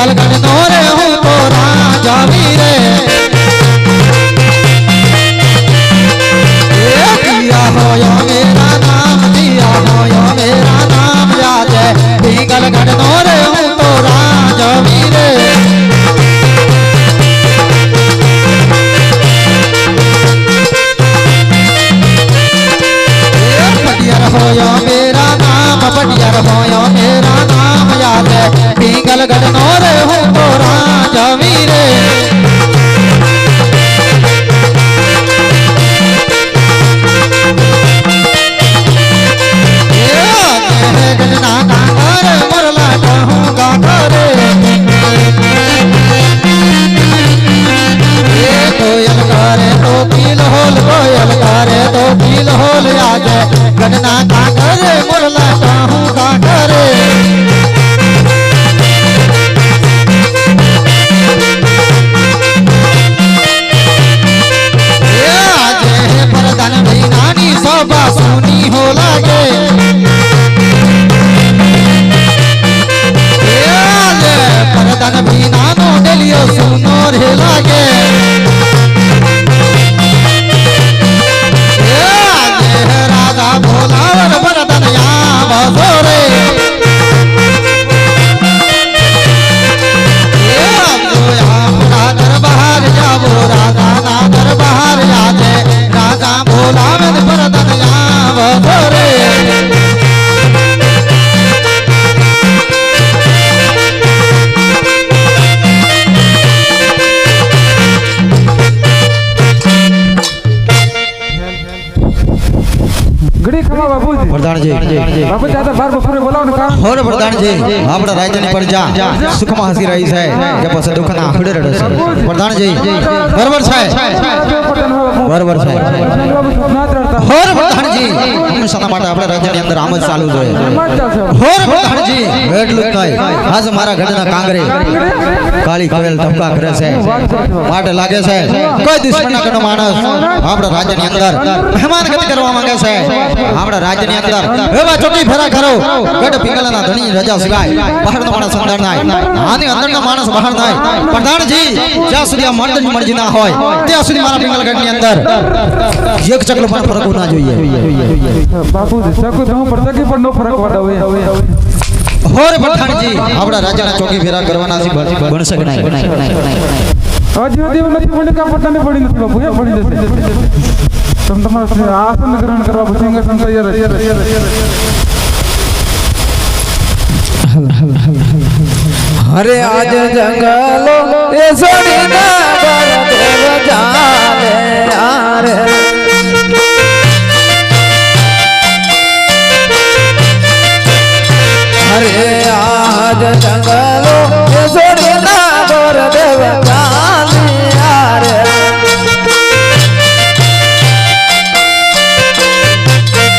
Pingalgadh no रे हूँ तो राजा वीरे दिया हो यो मेरा नाम याद है पिंगलगढ़ नो रे हूँ तो राजा वीरे होयो मेरा नाम बढ़िया होयो मेरा नाम याद है पिंगलगढ़ नो रे हूँ तो राजा वीरे गणना कांगर मुरला कहूँगा करे कोयल करे तो किल होल कोयल करे तो किल होल याद है गणना का करे मुरला कहूँगा करे आज है परदन भी नानी सोबा सुनी हो लागे परदन भी नानो डेलियो सुनो रे लागे भोलावर बरदन यहाँ बजोरे दरबार जाबो राजा ना दरबार जाते राजा भोलावर बरदन यहाँ बजोरे प्रधान जी बाबू ज्यादा बार बफरे बोलाओ ना और प्रधान जी आपड़ा राजधानी पर जा सुखमा हसी रही है के पास दुख ना खड़े रहे प्रधान जी बराबर है बराबर है और प्रधान जी हम सना माटे आपड़ा राजधानी अंदर आमद चालू है और प्रधान जी એટલું જ નહીં આજ મારા ગઢના કાંગરે કાળી કોયલ ટપકા કરે છે માટે લાગે છે કોઈ દુશ્મનના કનો માણસ આપડા રાજ્યની અંદર મહેમાન ગતિ કરવા માંગે છે આપડા રાજ્યની અંદર એવા ચોકી ફેરા કરો ગઢ પિંગલાના ધણી રજા સિવાય બહારનો માણસ અંદર નાય આની અંદરનો માણસ બહાર નાય પ્રધાનજી જ્યાં સુધી આ મર્દની મરજી ના હોય ત્યાં સુધી મારા પિંગલગઢની અંદર એક ચકલો પણ ફરક ના જોઈએ બાપુ સકુ તો પડતકી પણ નો ફરક વડાવે और प्रधान जी આપડા રાજાના ચોકી ફેરા કરવાના છે બન શકે નહીં હજી દેવ નથી મને કા પટાને પડી નથી બાપુ એ પડી જશે તમ તમારા આસન ગ્રહણ કરવા સિંહાસન તૈયાર अरे आज जंगलो ये सोनी ना देव जाने यार अरे आज जंगलो ये सोनी ना देव जाने यार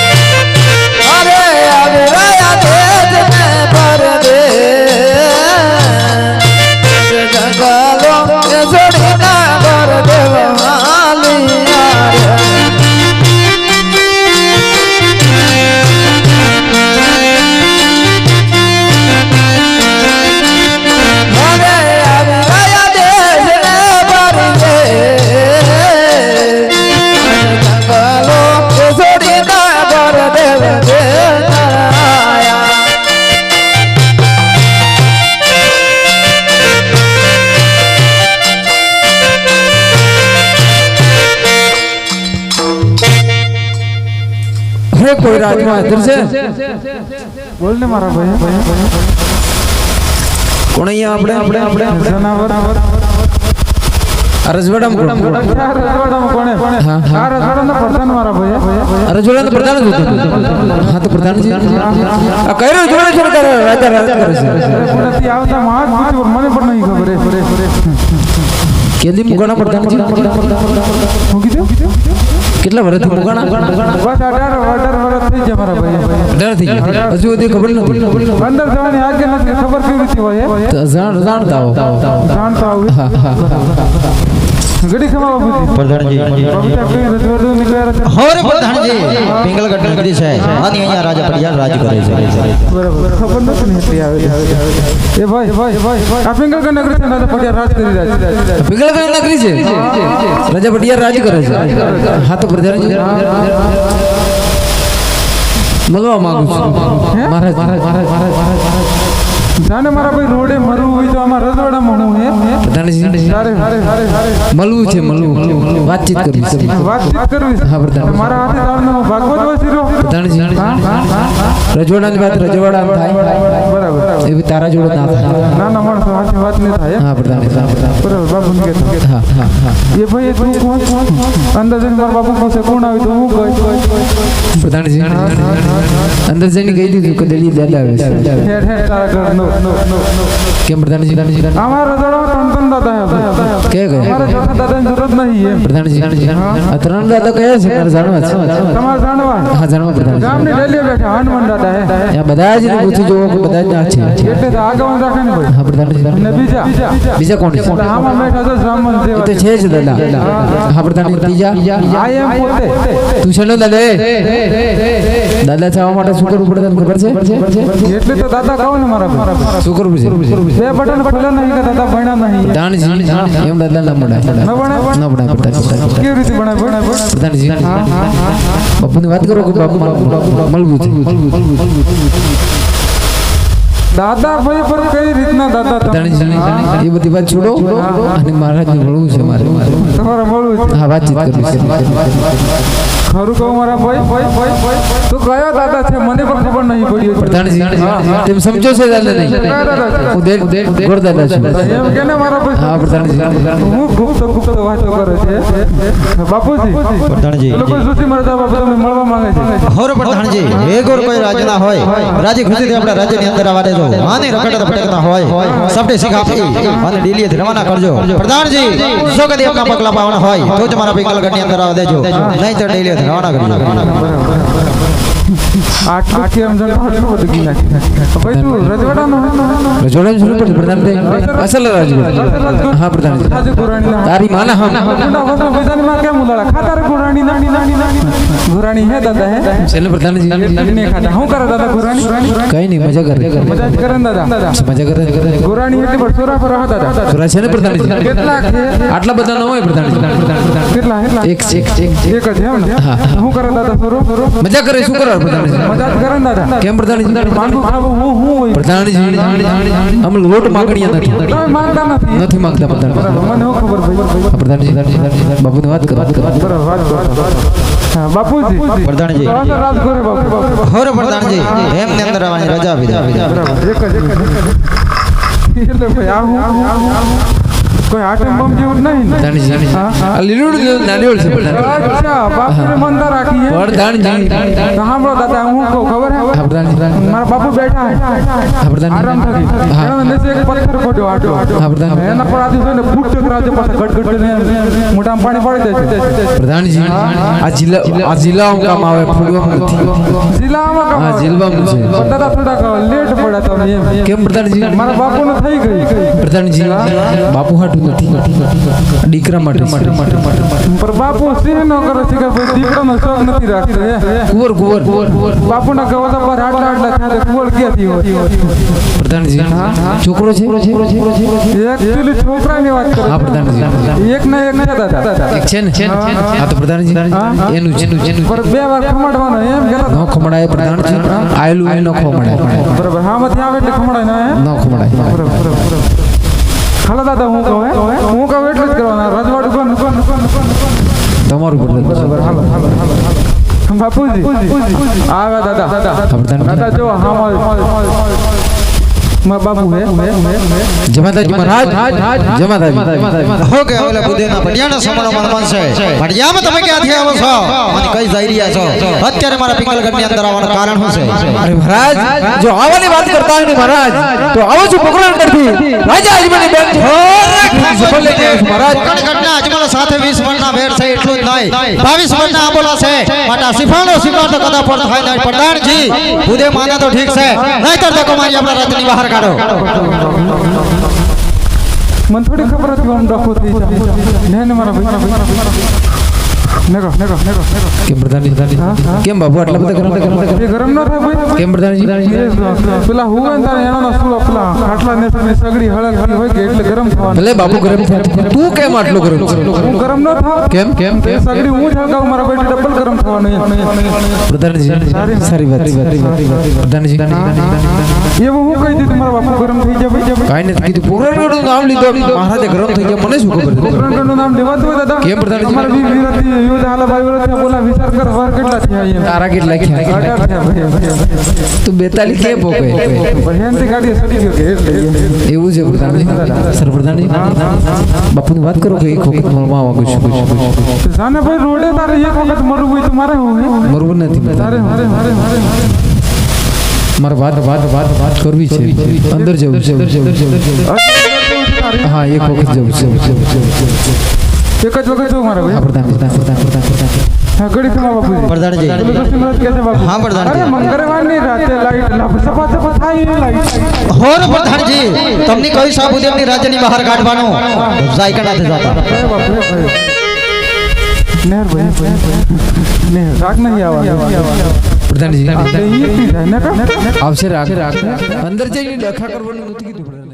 अरे अब राया तेज में पर दे जंगलो ये सोनी ना देव जाने यार कोई राजमा इधर से बोलने मारा भाई कौन है આપણે જનાવર રજવાડા કોણ કોણે હા રજવાડા પ્રધાન મારા ભાઈ રજવાડા પ્રધાન હા તો પ્રધાનજી આ કઈ રજવાડા છોડ કરે રાજા કરે છે નથી આવતા માર મને પણ નહીં ખબર છે કેદી મુગાણા પ્રધાનજી હું કીધું કેટલા વર્ષથી મુગાણા બસ 18 વર્ષ થઈ ગયા મારા ભાઈ 18 થઈ ગયા હજુ સુધી ખબર નથી અંદર જવાની આગે નથી ખબર કેવી રીતે હોય જાણતા હો જાણતા હો ઘડી ખમા બાપુજી પ્રધાનજી બાપુ સાહેબ કઈ રજવાડું નીકળ્યા હતા હોરે પ્રધાનજી પિંગલગઢ નગરી છે આની અહીંયા રાજા પડિયાર રાજ કરે છે બરાબર ખબર નથી ને એટલી આવે એ ભાઈ આ પિંગલગઢ નગરી છે રાજા પડિયાર રાજ કરી રહ્યા છે પિંગલગઢ નગરી છે રાજા પડિયાર રાજ કરે છે હા તો પ્રધાનજી મળવા માંગુ છું મહારાજ જાને મારા ભાઈ રોડે મરવું હોય તો આમાં રજવાડામાં હું હે પ્રધાનજી મળવું છે મળવું વાતચીત કરવી છે વાતચીત કરવી છે. હા પ્રધાન મારા હાથે તાળનો ભાગવત વસીરો પ્રધાનજી રજવાડાની વાત રજવાડામાં થાય બરાબર એવી તારા જોડે ના થાય નાના માણસો હાથે વાત નહીં થાય હા પ્રધાનજી બરાબર બાપુ ને કહેતો હા હા હા એ ભાઈ તું કોણ અંદાજે મારા બાપુ પાસે કોણ આવી તો હું કહી પ્રધાનજી અંદર જઈને કહી દીધું કે દિલ્હી દાદા આવે છે હેડ હેડ તારા ઘર નો કેમ પ્રધાનજી અમારા રજવાડામાં ત્રણ દાદા હે કે અમારે ગયા ચોથા દાદાની જરૂરત નહીં એમ પ્રધાનજી આ ત્રણ દાદા કયા છે મારે જાણવા છે તમારે જાણવા હા જાણવા પ્રધાનજી ગામની ડેલીએ બેઠા હનુમાન દાદા હે ત્યાં બધા જ ને પૂછી જોવો કે બધા જ ના છે એટલે તો આગળ રાખે ને ભાઈ હા પ્રધાનજી અને બીજા બીજા કોણ છે આમાં બેઠા તો બ્રાહ્મણ એ જેવા તો છે જ દાદા હા પ્રધાનજી ત્રીજા આ એમ પોતે તું છે ને દાદા દાદા થવા માટે શું કરવું પડે તને ખબર છે એટલે તો દાદા કહો ને મારા ભાઈ શું કરવું છે બે બટન ખોલે નહીં કે દાદા ભણ્યા નહીં દાણજી એમ દાદા ના મળે ન ભણે ના મળે પ્રધાનજી કેવી રીતે ભણે પ્રધાનજી બાપુની વાત કરો કે બાપુ મળવું છે દાદા ભાઈ પર કઈ રીતના દાદા પ્રધાનજી એ બધી વાત છોડો અને મહારાજને મળવું છે મારે તમારે મળવું છે હા વાતચીત કરવી છે ખરું કહું મારા ભાઈ તું કયો દાદા છે મને પણ ખબર નહીં પડી પ્રધાનજી તેમ સમજો છે દાદા નહીં હું ગોર દાદા છું એમ કે ને મારા ભાઈ હા પ્રધાનજી હું ગુપ્ત વાતો કરે છે બાપુજી પ્રધાનજી એ લોકો સુથી મારા બાપુ તમને મળવા માંગે છે હોરે પ્રધાનજી એ ગોર કોઈ રાજના હોય રાજી ખુશીથી આપણા રાજ્યની અંદર આવવા દેજો આને રખડતા ભટકતા હોય સબને શીખ આપી અને દિલ્હીથી રવાના કરજો પ્રધાનજી જો કદી આપના પગલા પાવના હોય તો જ મારા પિંગલગઢની અંદર આવવા દેજો નહીં તો દિલ્હીથી રવાના કરજો આટલું કેમ જણ આટલું બધું ગી નાખી ભાઈ તું રજવાડાનો રજોડા શું પડે પ્રધાનજી અસલ રાજગુરુ હા પ્રધાનજી આજે પુરાણી તારી માના હમ બીજાની માં કેમ ઉલાડા ખાતા રે પુરાણી નાની પુરાણી હે દાદા હે છેલ્લે પ્રધાનજી ને ખાતા હું કરે દાદા પુરાણી કઈ નહીં મજા કરે મજા જ કરે ને દાદા મજા કરે પુરાણી એટલે પણ સોરા પર હતા દાદા સુરા છે ને પ્રધાનજી કેટલા છે આટલા બધા ન હોય પ્રધાનજી કેટલા એક જ એમ ને હું કરે દાદા સોરો મજા કરે શું કરે પ્રધાનજી મજા જ કરે ને દાદા કેમ પ્રધાનજી માંગુ ખાવું હું હોય પ્રધાનજી અમે લોટ માંગણીયા નથી તમે માંગતા નથી માંગતા પ્રધાનજી મને હું ખબર ભાઈ પ્રધાનજી બાપુની વાત કરો બરાબર વાત કરો હા બાપુજી પ્રધાનજી રાજ કરે બાપુ હોરે પ્રધાનજી એમને અંદર આવવાની રજા આપી દે બરાબર એક જ એટલે ભાઈ આવું કોઈ આટમ બમ જેવું નહીં ને પ્રધાનજી આ લીલું નારિયેળ છે પ્રધાનજી અચ્છા બાપુને મંદા રાખી હે પ્રધાનજી સાંભળો દાદા હું કહું ખબર હે હા પ્રધાનજી મારા બાપુ બેઠા હે હા પ્રધાનજી આરામ થકી હા એનો નીચે એક પથ્થર પડ્યો આટલો હા પ્રધાનજી એના પર આધી ને ફૂટ ચકરા છે પાછા ગટ ને મોઢામાં પાણી પડી જાય છે પ્રધાનજી આ જિલ્લામાં કામ આવે ફૂલવામાં નથી જિલ્લામાં હા કામ જિલ્લામાં છે દાદા થોડાક લેટ પડ્યા તમને એમ કેમ પ્રધાનજી મારા બાપુને થઈ ગઈ પ્રધાનજી બાપુ હાટું નથી દીકરા માટે પર બાપુ સિંહ ન કરે છે કે ભાઈ દીકરાનો શોખ નથી રાખતો હે કુંવર બાપુના ગવાદા પર આટલા થાય કુંવર ક્યાંથી હોય પ્રધાનજી છોકરો છે એક પેલી છોકરાની વાત કરો હા પ્રધાનજી એક ના એક છે દાદા એક છે ને હા તો પ્રધાનજી એનું પર બે વાર ખમાડવાનો એમ કે ન ખમડાય પ્રધાનજી આયલું એ ન ખમડાય બરાબર હા માંથી આવે એટલે ખમડાય ના હે ન ખમડાય બરાબર ખાલા દાદા હું કહું હું કહું એટલું જ કરવાના રજવાડું કોણ તમારું પ્રધાનજી બાપુજી આવે દાદા દાદા જો હા મારા બાપુ હે જમાદાજી મહારાજ જમાદાજી હો કે ઓલા બુદ્ધના પડિયાના સમણો મનમન છે પડિયામાં તમે ક્યાંથી આવો છો અને કઈ જઈ રહ્યા છો અત્યારે મારા પિંગલગઢની અંદર આવવાનું કારણ શું છે અરે મહારાજ જો આવવાની વાત કરતા હોય ને મહારાજ તો આવો છું પોકરણ કરતી રાજા અજમાની બેન સફળ લઈ ગયા છું મહારાજ પિંગલગઢના અજમાનો સાથે 20 વર્ષના વેર છે એટલું જ નહીં 22 વર્ષના આંબોલા છે માટે સિફાળો શિકાર તો કદા પર થાય નહીં પ્રધાનજી બુદ્ધે માને તો ઠીક છે નહીતર તો મારી આપણા રાજ્યની બહાર કાઢો મને થોડી ખબર હતી આમ ડખો થઈ જાય ને મારા ભાઈ નેગો કેમ પ્રધાનજી કેમ બાપુ આટલા બધા ગરમ એ ગરમ ન થાય ભાઈ કેમ પ્રધાનજી પેલા હુવે ને તારે એનો સુલો પેલા ખાટલા ને સગડી હળગી હોય કે એટલે ગરમ થવાનું ભલે બાપુ ગરમ થાય તું કેમ આટલો ગરમ હું ગરમ ન થાવ કેમ એ સગડી હું જ હળગાવું મારા ભાઈ ડબલ ગરમ થવાનું પ્રધાનજી સારી વાત પ્રધાનજી એવું હું કહી દીધું મારા બાપુ ગરમ થઈ જાય ભાઈ કાઈ નથી કીધું પોકરણનું નામ લીધું મહારાજે ગરમ થઈ ગયા મને શું ખબર પોકરણનું નામ લેવાતું હોય દાદા કેમ પ્રધાનજી? અમારા વીર વિરાતી યુદ્ધ હાલા ભાઈ વિરાતી બોલા વિચાર કર વાર કેટલા થયા અહીંયા તારા કેટલા અઢાર ખ્યા થયા ભાઈ તું 42 કે પોકે ભયાનથી ગાડી સડી ગયો કે એટલે એવું છે પ્રધાનજી સર પ્રધાનજી બાપુની વાત કરો કે એક વખત મળવા માંગુ છું જાને ભાઈ રોડે તારે એક વખત મરવું હોય તો મારે હું બરોબર નથી તારે મારે વાત કરવી છે અંદર જવું છે હા એક વખત જવું છે એક જ વખત જો મારે હા ભાઈ પ્રધાનજી હા ઘડી ખમા બાપુ પ્રધાનજી હા પ્રધાનજી અરે મંગળવારની રાતે લાઈટ સફા સફા થાય એ લાઈટ હોર પ્રધાનજી તમને કઈ સાબુદેવની રાજ્યની બહાર કાઢવાનો જાયકા નથી જતા નેહર ભાઈ નેહર રાગ નહીં આવવા પ્રધાનજી આપણે ઈ જાય ને આવશે રાખ અંદર જઈને ડખા કરવાનું નથી કીધું